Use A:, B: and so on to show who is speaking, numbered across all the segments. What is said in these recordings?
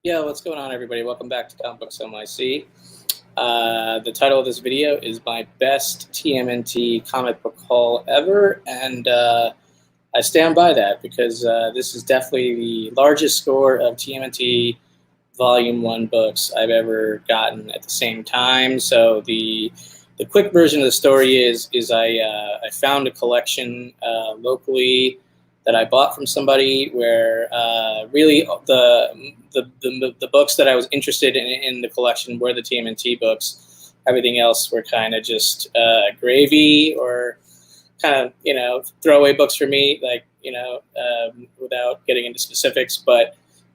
A: Yeah, what's going on, everybody? Welcome back to Comic Books MIC. The title of this video is my best TMNT comic book haul ever, and I stand by that because this is definitely the largest score of TMNT Volume 1 books I've ever gotten at the same time. So the quick version of the story is I found a collection locally that I bought from somebody where really the books that I was interested in the collection were the TMNT books. Everything else were kind of just gravy or kind of, throwaway books for me, like, without getting into specifics. But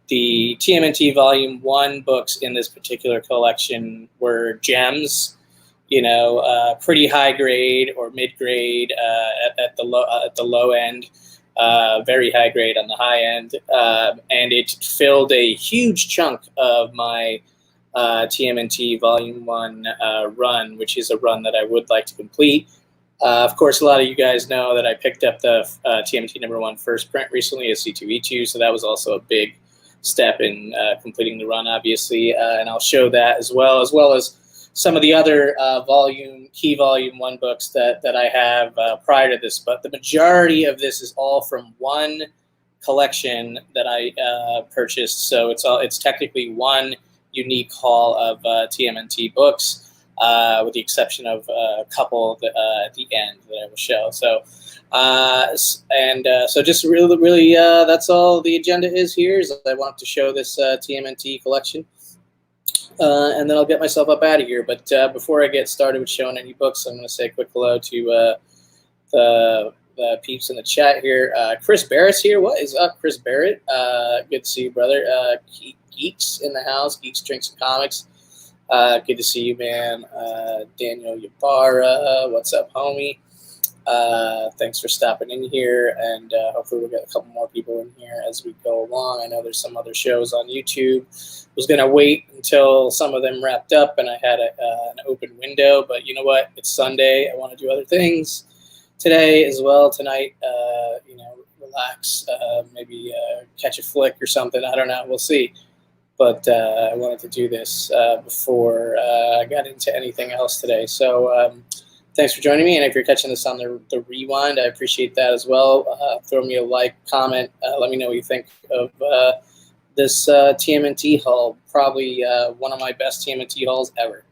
A: the TMNT Volume 1 books in this particular collection were gems, pretty high grade or mid grade at the low end. Very high grade on the high end, and it filled a huge chunk of my TMNT Volume 1 run, which is a run that I would like to complete. Of course, a lot of you guys know that I picked up the TMNT #1 First Print recently as C2E2, so that was also a big step in completing the run, obviously, and I'll show that as well as some of the other key volume 1 books that I have prior to this. But the majority of this is all from one collection that I purchased. So it's technically one unique haul of TMNT books, with the exception of a couple at the end that I will show. So so just really that's all the agenda is here. Is I want to show this TMNT collection. And then I'll get myself up out of here. But before I get started with showing any books, I'm going to say a quick hello to the peeps in the chat here. Chris Barrett's here. What is up, Chris Barrett? Good to see you, brother. Geeks in the house. Geeks, Drinks, and Comics. Good to see you, man. Daniel Ybarra. What's up, homie? Thanks for stopping in here, and hopefully we'll get a couple more people in here as we go along. I know there's some other shows on YouTube. I was going to wait until some of them wrapped up and I had an open window, but you know what? It's Sunday. I want to do other things today as well. Tonight, relax, maybe catch a flick or something. I don't know. We'll see. But I wanted to do this before I got into anything else today. So thanks for joining me, and if you're catching this on the rewind, I appreciate that as well. Throw me a like, comment, let me know what you think of this TMNT haul. Probably one of my best TMNT hauls ever.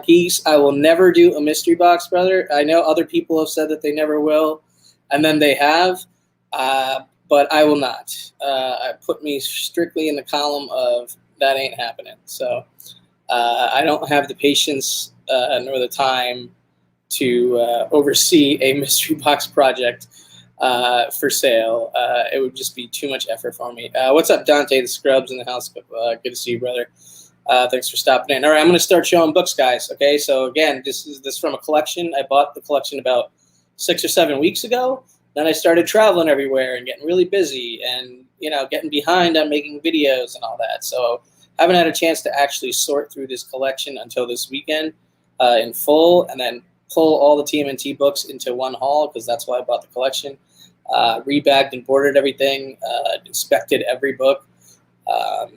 A: Geeks, I will never do a mystery box, brother. I know other people have said that they never will, and then they have, but I will not. I put me strictly in the column of that ain't happening. So I don't have the patience nor the time to oversee a mystery box project for sale. It would just be too much effort for me. What's up, Dante the Scrubs in the house? Good to see you, brother. Thanks for stopping in. All right, I'm going to start showing books, guys. Okay, so again, this is from a collection. I bought the collection about 6 or 7 weeks ago. Then I started traveling everywhere and getting really busy and, getting behind on making videos and all that. So I haven't had a chance to actually sort through this collection until this weekend in full, and then pull all the TMNT books into one haul, because that's why I bought the collection. Rebagged and boarded everything, inspected every book.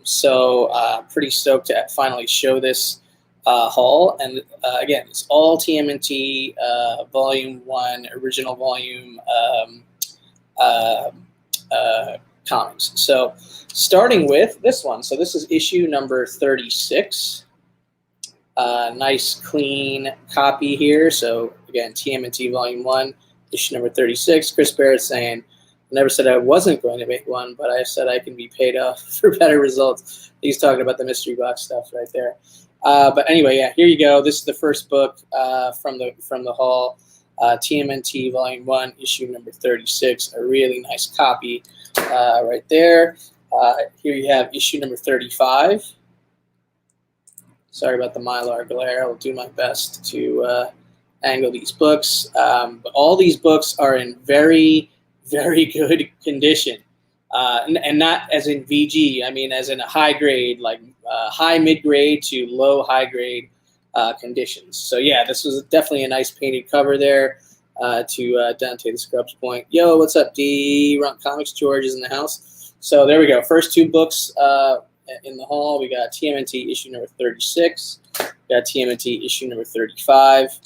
A: So pretty stoked to finally show this haul. And again, it's all TMNT Volume 1, original volume comics. So starting with this one. So this is issue number 36. Nice clean copy here. So again, TMNT Volume 1, issue number 36. Chris Barrett saying, I never said I wasn't going to make one, but I said I can be paid off for better results. He's talking about the mystery box stuff right there. But anyway, yeah, here you go. This is the first book from the haul. TMNT Volume 1, issue number 36. A really nice copy right there. Here you have issue number 35. Sorry about the Mylar glare. I'll do my best to angle these books. But all these books are in very, very good condition. And not as in VG, I mean as in a high grade, like high mid-grade to low high grade conditions. So yeah, this was definitely a nice painted cover there to Dante the Scrubs point. Yo, what's up, D? Run Comics, George is in the house. So there we go. First two books in the haul. We got TMNT issue number 36. We got TMNT issue number 35.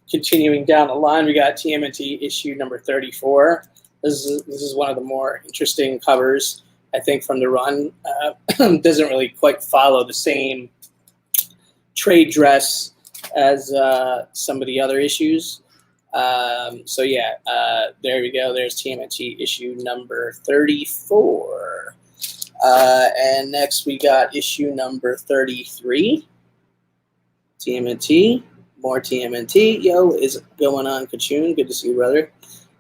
A: Continuing down the line, we got TMNT issue number 34. This is one of the more interesting covers, I think, from the run. Doesn't really quite follow the same trade dress as some of the other issues. So yeah, there we go. There's TMNT issue number 34. And next we got issue number 33. TMNT. More TMNT. Yo, is going on, Kachun? Good to see you, brother.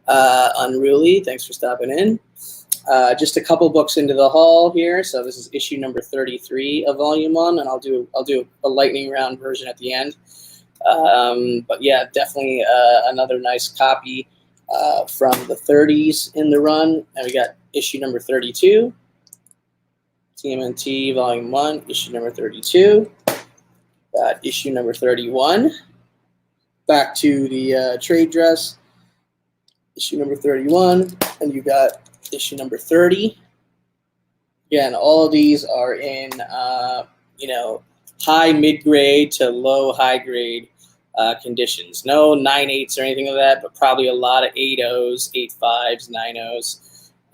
A: Unruly, thanks for stopping in. Just a couple books into the haul here. So this is issue number 33 of volume 1, and I'll do a lightning round version at the end. But yeah, definitely another nice copy from the 30s in the run. And we got issue number 32. TMNT volume 1, issue number 32. Got issue number 31. Back to the trade dress. Issue number 31. And you got issue number 30. Again, all of these are in, high mid-grade to low high-grade conditions. No 9.8s or anything like that, but probably a lot of 8.0s, 8.5s,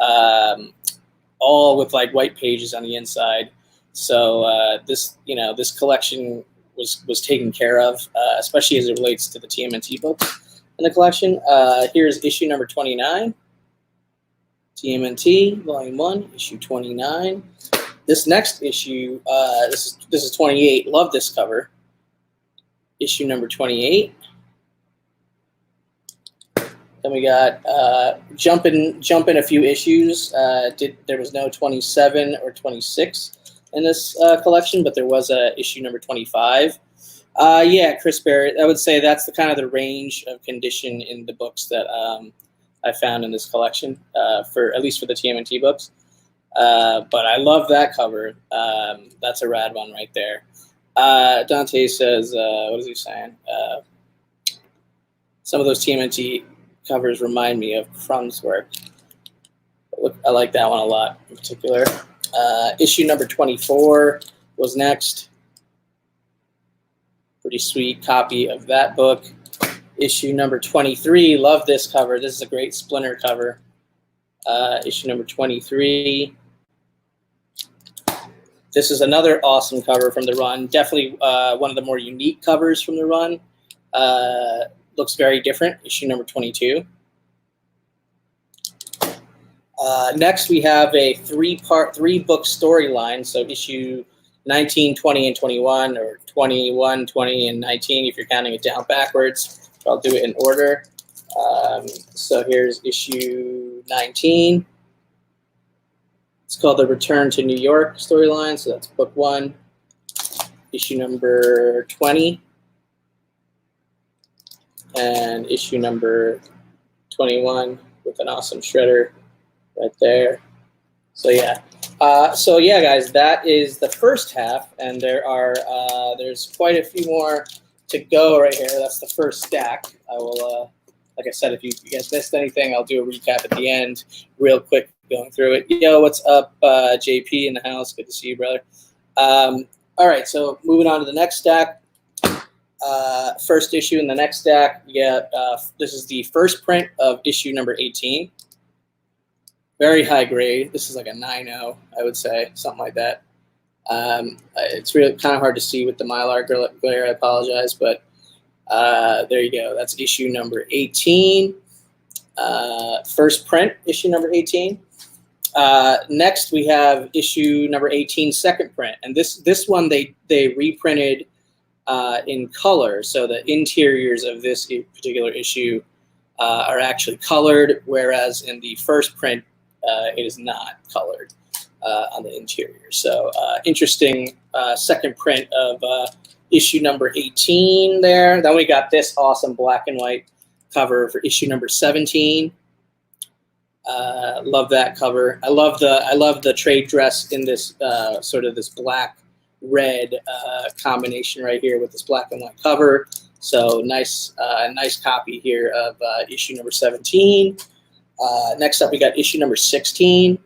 A: 9.0s, all with like white pages on the inside. So this collection was taken care of, especially as it relates to the TMNT books in the collection. Here's issue number 29. TMNT volume 1, issue 29. This next issue, this is 28. Love this cover. Issue number 28. Then we got jumping a few issues. There was no 27 or 26 in this collection, but there was a issue number 25. Yeah, Chris Barrett. I would say that's the kind of the range of condition in the books that I found in this collection, for at least for the TMNT books. But I love that cover. That's a rad one right there. Dante says, what is he saying? Some of those TMNT covers remind me of Crumb's work. I like that one a lot in particular. Issue number 24 was next. Pretty sweet copy of that book. Issue number 23, love this cover. This is a great Splinter cover. Issue number 23. This is another awesome cover from the run. Definitely one of the more unique covers from the run. Looks very different. Issue number 22. Next, we have a three-book storyline. So issue 19, 20, and 21, or 21, 20, and 19 if you're counting it down backwards. I'll do it in order. So here's issue 19. It's called the Return to New York storyline. So that's book 1. Issue number 20. And issue number 21 with an awesome shredder right there. So yeah. Guys, that is the first half, and there's quite a few more to go right here. That's the first stack. I will, like I said, if you guys missed anything, I'll do a recap at the end, real quick, going through it. Yo, what's up, JP in the house? Good to see you, brother. All right, so moving on to the next stack. First issue in the next stack. This is the first print of issue number 18. Very high grade. This is like a 9.0, I would say, something like that. It's really kind of hard to see with the Mylar glare. I apologize, but there you go. That's issue number 18. First print, issue number 18. Next, we have issue number 18, second print, and this one they reprinted in color. So the interiors of this particular issue are actually colored, whereas in the first print, it is not colored on the interior. So interesting second print of issue number 18 there. Then we got this awesome black and white cover for issue number 17. Love that cover. I love the trade dress in this sort of this black red combination right here with this black and white cover. So nice copy here of issue number 17. Next up, we got issue number 16.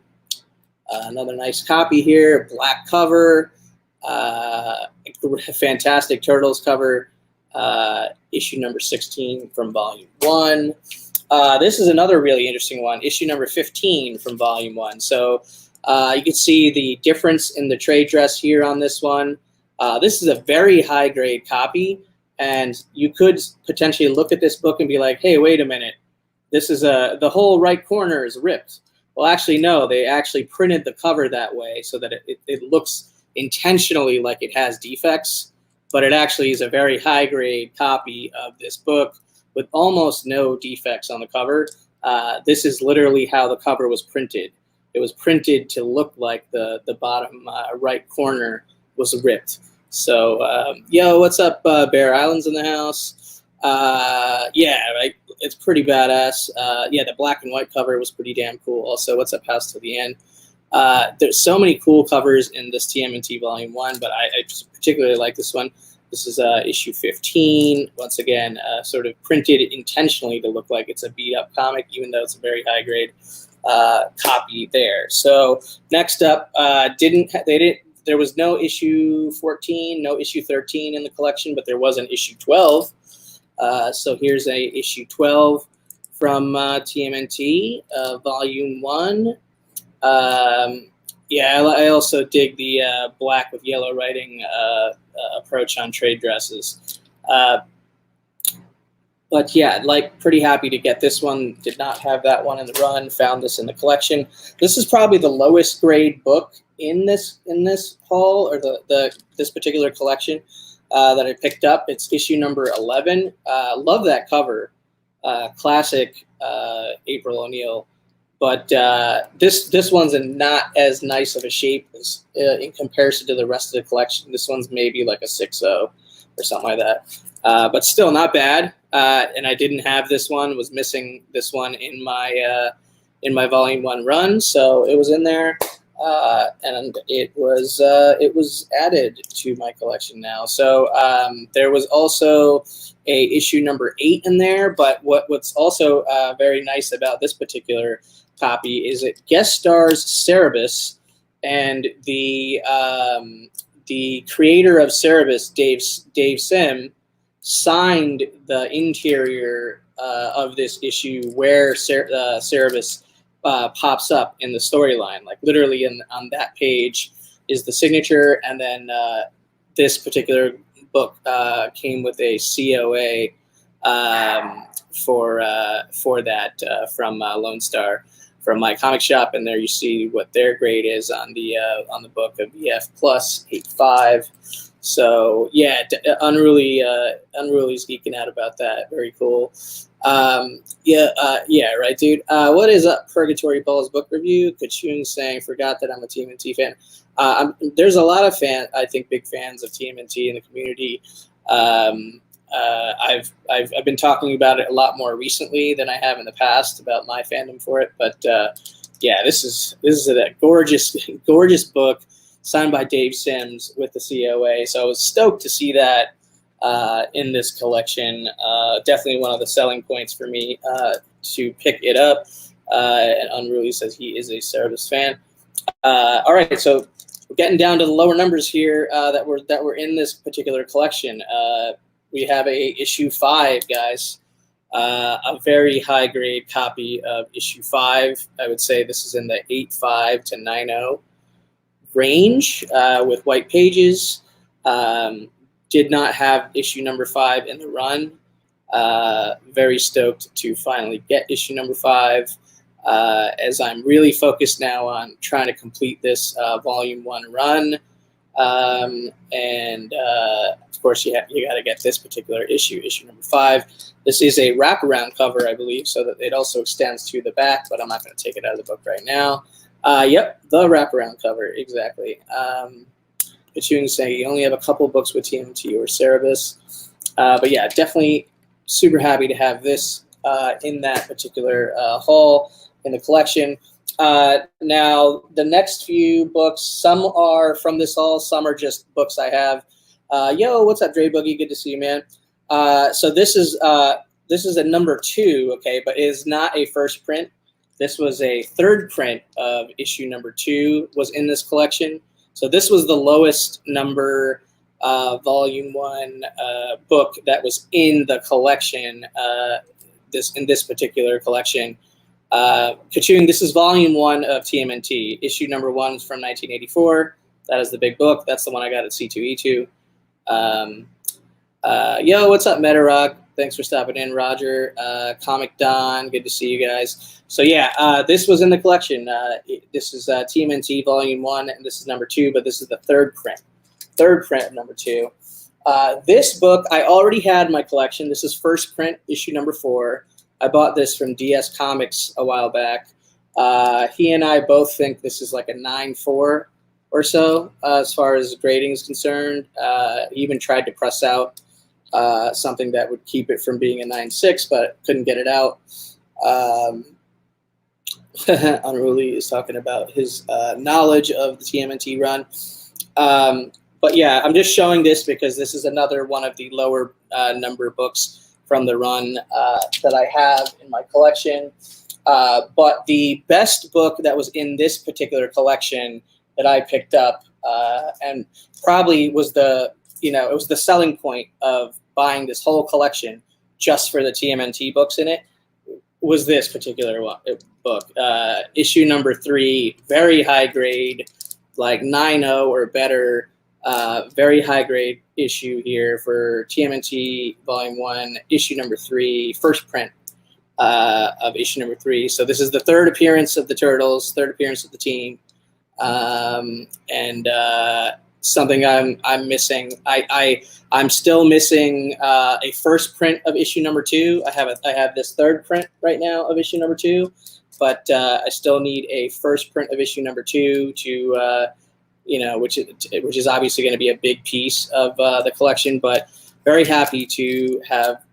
A: Another nice copy here, black cover, fantastic Turtles cover, issue number 16 from volume 1. This is another really interesting one, issue number 15 from volume 1. So you can see the difference in the trade dress here on this one. This is a very high grade copy, and you could potentially look at this book and be like, hey, wait a minute, this is the whole right corner is ripped. Well, actually, no, they actually printed the cover that way so that it looks intentionally like it has defects, but it actually is a very high grade copy of this book with almost no defects on the cover. This is literally how the cover was printed. It was printed to look like the bottom right corner was ripped. So, yo, what's up, Bear Island's in the house? Yeah, right. It's pretty badass. Yeah, the black and white cover was pretty damn cool. Also, what's up, House Till the End? There's so many cool covers in this TMNT Volume 1, but I particularly like this one. This is issue 15. Once again, sort of printed intentionally to look like it's a beat-up comic, even though it's a very high-grade copy there. So next up, there was no issue 14, no issue 13 in the collection, but there was an issue 12. So here's a issue 12 from TMNT, Volume 1. Yeah, I also dig the black with yellow writing approach on trade dresses. But yeah, like, pretty happy to get this one. Did not have that one in the run. Found this in the collection. This is probably the lowest grade book in this haul, or this particular collection that I picked up. It's issue number 11. Love that cover. Classic April O'Neil. But this one's in not as nice of a shape as in comparison to the rest of the collection. This one's maybe like a 6.0 or something like that. But still not bad. And I didn't have this one. Was missing this one in my Volume 1 run, so it was in there, and it was added to my collection now. So there was also a issue number 8 in there. But what's also very nice about this particular copy is it guest stars Cerebus, and the creator of Cerebus, Dave Sim, signed the interior of this issue where Cerebus pops up in the storyline. Like, literally on that page is the signature, and then this particular book came with a COA for that from Lone Star, from my comic shop, and there you see what their grade is on the book of EF plus 8.5. So yeah, Unruly's geeking out about that. Very cool. Yeah, right, dude. What is up, Purgatory Paul's book review? Kachung saying, forgot that I'm a TMNT fan. There's a lot of big fans of TMNT in the community. I've been talking about it a lot more recently than I have in the past about my fandom for it. But yeah, this is a gorgeous book signed by Dave Sims with the COA. So I was stoked to see that in this collection. Definitely one of the selling points for me to pick it up. And Unruly says he is a Cerebus fan. All right, so we're getting down to the lower numbers here that were in this particular collection. We have a issue 5, guys. A very high grade copy of issue 5. I would say this is in the 8.5 to 9.0 range with white pages. Did not have issue number 5 in the run. Very stoked to finally get issue number 5, as I'm really focused now on trying to complete this Volume 1 run. And of course, you got to get this particular issue number 5. This is a wraparound cover, I believe, so that it also extends to the back, but I'm not going to take it out of the book right now. Yep, the wraparound cover, exactly. Kachung saying you only have a couple books with TMT or Cerebus. But yeah, definitely super happy to have this in that particular haul in the collection. Now, the next few books, some are from this haul, some are just books I have. Yo, what's up, Dre Boogie? Good to see you, man. So this is a number 2, okay, but it is not a first print. This was a third print of issue number 2 was in this collection. So this was the lowest number volume 1 book that was in the collection, in this particular collection. Kachung, this is volume 1 of TMNT. Issue number 1 is from 1984. That is the big book. That's the one I got at C2E2. Yo, what's up, Metarock? Thanks for stopping in, Roger. Comic Don, good to see you guys. So yeah, this was in the collection. This is TMNT Volume 1, and this is number 2, but this is the third print of number 2. This book I already had in my collection. This is first print, issue number 4. I bought this from DS Comics a while back. He and I both think this is like a 9.4 or so as far as grading is concerned. He even tried to press out something that would keep it from being a 9.6, but couldn't get it out. Unruly is talking about his knowledge of the TMNT run. But yeah, I'm just showing this because this is another one of the lower number books from the run that I have in my collection. But the best book that was in this particular collection that I picked up and probably was it was the selling point of buying this whole collection just for the TMNT books in it, was this particular book. Issue number 3, very high grade, like 9.0 or better, very high grade issue here for TMNT Volume 1, issue number 3, first print of issue number 3. So this is the third appearance of the Turtles, third appearance of the team. And something I'm missing. I'm still missing a first print of issue number 2. I have this third print right now of issue number 2, but I still need a first print of issue number 2 to which is obviously going to be a big piece of the collection. But very happy to have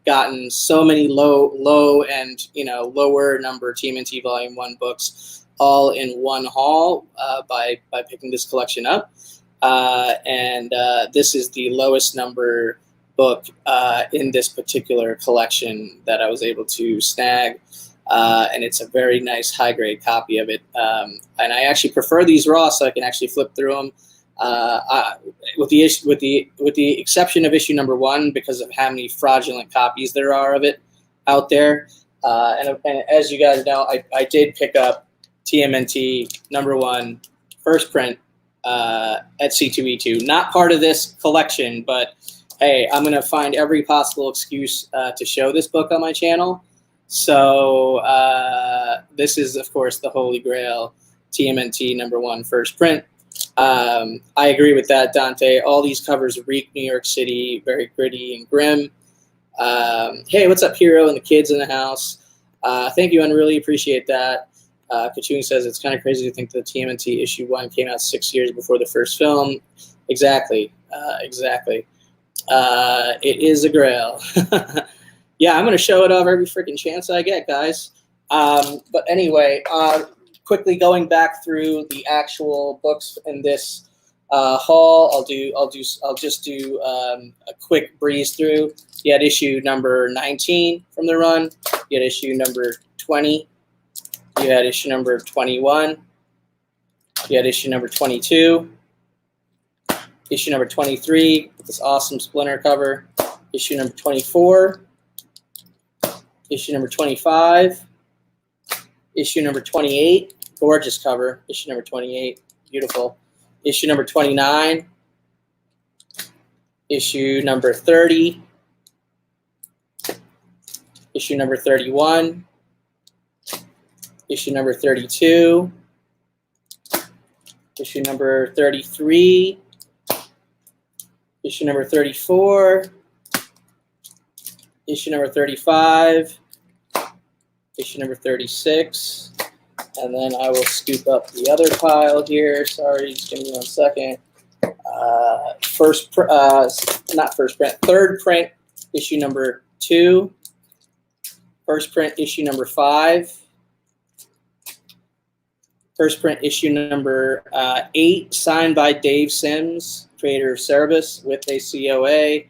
A: gotten so many low and lower number TMNT Volume 1 books all in one haul by picking this collection up. And this is the lowest number book in this particular collection that I was able to snag. And it's a very nice high grade copy of it. And I actually prefer these raw so I can actually flip through them. With the exception of issue number 1 because of how many fraudulent copies there are of it out there. And as you guys know, I did pick up TMNT number 1 first print at C2E2. Not part of this collection, but hey, I'm going to find every possible excuse to show this book on my channel. So this is, of course, the Holy Grail, TMNT number 1 first print. I agree with that, Dante. All these covers reek New York City, very gritty and grim. Hey, what's up, Hero and the kids in the house? Thank you, and really appreciate that. Kachung says it's kind of crazy to think that TMNT issue 1 came out 6 years before the first film. Exactly. Exactly. It is a grail. Yeah, I'm going to show it off every freaking chance I get, guys. But anyway, quickly going back through the actual books in this haul, I'll just do a quick breeze through. You had issue number 19 from the run. You had issue number 20. You had issue number 21. You had issue number 22. Issue number 23 with this awesome Splinter cover. Issue number 24. Issue number 25. Issue number 28. Gorgeous cover. Issue number 28. Beautiful. Issue number 29. Issue number 30. Issue number 31. Issue number 32. Issue number 33. Issue number 34. Issue number 35. Issue number 36. And then I will scoop up the other pile here. Sorry, just give me 1 second. Third print, issue number 2. First print, issue number 5. First print, issue number 8, signed by Dave Sims, creator of Cerebus, with a COA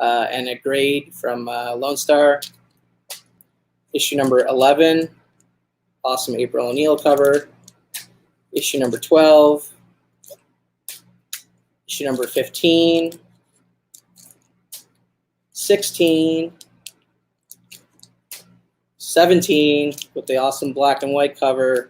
A: and a grade from Lone Star. Issue number 11. awesome April O'Neil cover. Issue number 12. Issue number 15. 16. 17 with the awesome black and white cover.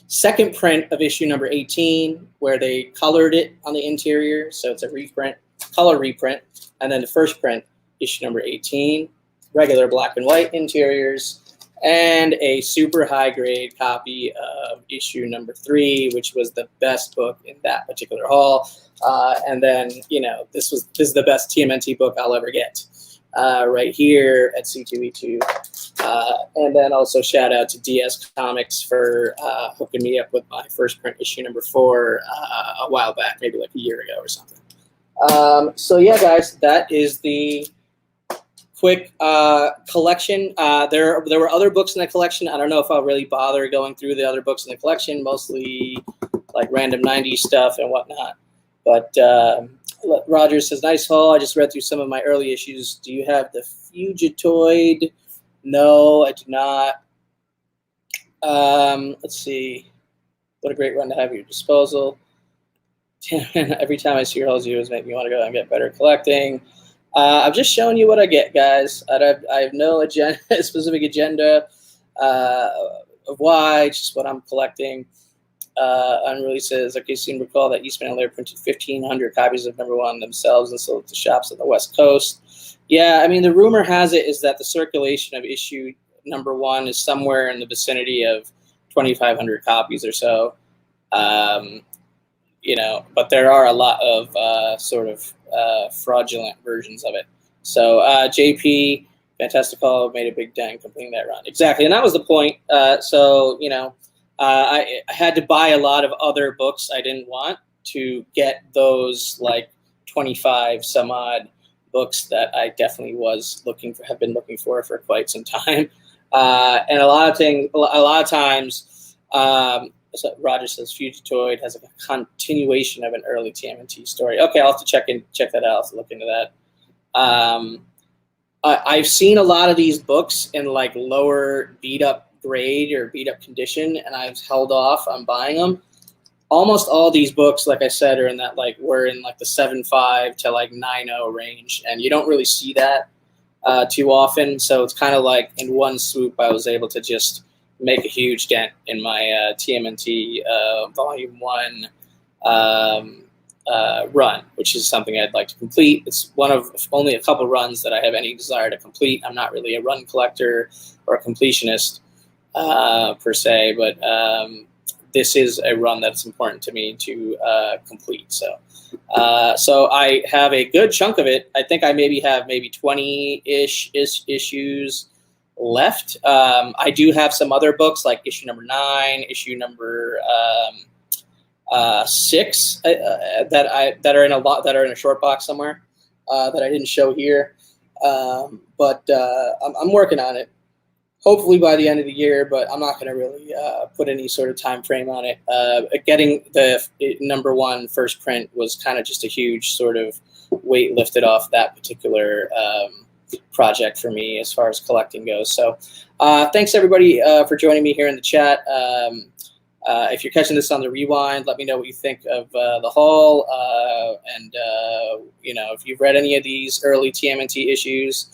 A: Second print of issue number 18, where they colored it on the interior, so it's a reprint, color reprint. And then the first print, issue number 18, regular black and white interiors, and a super high grade copy of issue number 3, which was the best book in that particular haul. And then, you know, this is the best TMNT book I'll ever get. Right here at C2E2. And then also shout out to DS Comics for hooking me up with my first print issue number 4 a while back, maybe like a year ago or something. So yeah, guys, that is the quick collection. There were other books in the collection. I don't know if I'll really bother going through the other books in the collection, mostly like random 90s stuff and whatnot. But Roger says, nice haul. I just read through some of my early issues. Do you have the Fugitoid? No, I do not. Let's see. What a great run to have at your disposal. Every time I see your hauls, you always make me want to go and get better collecting. I'm just showing you what I get, guys. I have no agenda, specific agenda of why. It's just what I'm collecting. Unruly says, okay, seem to recall that Eastman and Laird printed 1,500 copies of #1 themselves and sold it to shops on the West Coast. Yeah, I mean, the rumor has it is that the circulation of issue #1 is somewhere in the vicinity of 2,500 copies or so. You know, but there are a lot of sort of fraudulent versions of it. So JP, fantastic haul, made a big dent completing that run. Exactly, and that was the point. So, you know, I had to buy a lot of other books I didn't want to get those like 25 some odd books that I definitely have been looking for quite some time. And a lot of times, so Roger says Fugitoid has a continuation of an early TMNT story. Okay, I'll have to check that out. I'll have to look into that. I've seen a lot of these books in like lower beat up grade or beat up condition, and I've held off on buying them. Almost all these books, like I said, are in that we're in like the 7.5 to like 9.0 range, and you don't really see that too often. So it's kind of like in one swoop, I was able to just make a huge dent in my TMNT Volume 1 run, which is something I'd like to complete. It's one of only a couple runs that I have any desire to complete. I'm not really a run collector or a completionist per se, but this is a run that's important to me to complete. So I have a good chunk of it. I think I have 20-ish issues left. I do have some other books like issue number 9, issue number 6 that are in a short box somewhere that I didn't show here. But I'm working on it. Hopefully by the end of the year, but I'm not going to really put any sort of time frame on it. Getting the #1 first print was kind of just a huge sort of weight lifted off that particular project for me as far as collecting goes. So thanks everybody for joining me here in the chat. If you're catching this on the rewind, let me know what you think of the haul. And you know, if you've read any of these early TMNT issues,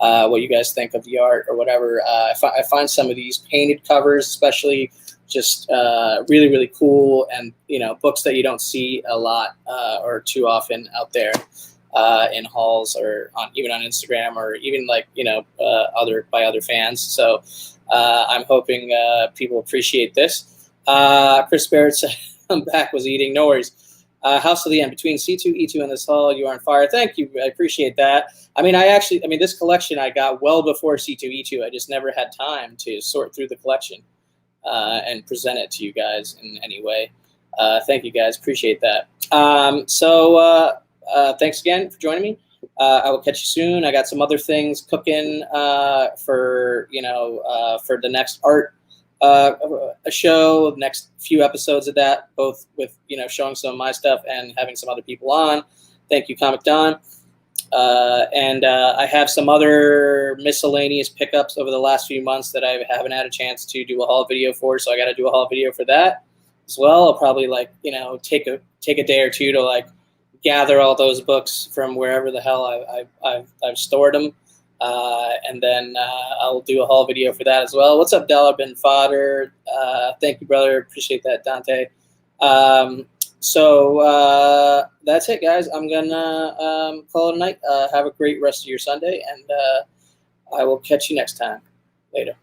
A: what you guys think of the art or whatever. I find some of these painted covers especially just really, really cool, and you know, books that you don't see a lot or too often out there in hauls or even on Instagram or even like, you know, by other fans. So I'm hoping people appreciate this. Chris Barrett said, I'm back, was eating. No worries. House of the End, between C2, E2, and this haul, you are on fire. Thank you. I appreciate that. I mean, this collection I got well before C2, E2. I just never had time to sort through the collection and present it to you guys in any way. Thank you, guys. Appreciate that. Thanks again for joining me. I will catch you soon. I got some other things cooking for the next art a show, the next few episodes of that, both with, you know, showing some of my stuff and having some other people on. Thank you, Comic Don. And I have some other miscellaneous pickups over the last few months that I haven't had a chance to do a haul video for, so I got to do a haul video for that as well. I'll probably take a day or two to gather all those books from wherever the hell I've stored them, and then I'll do a haul video for that as well. What's up, Dollar Bin Fodder? Thank you, brother. Appreciate that, Dante. So that's it, guys. I'm gonna call it a night. Have a great rest of your Sunday, and I will catch you next time. Later.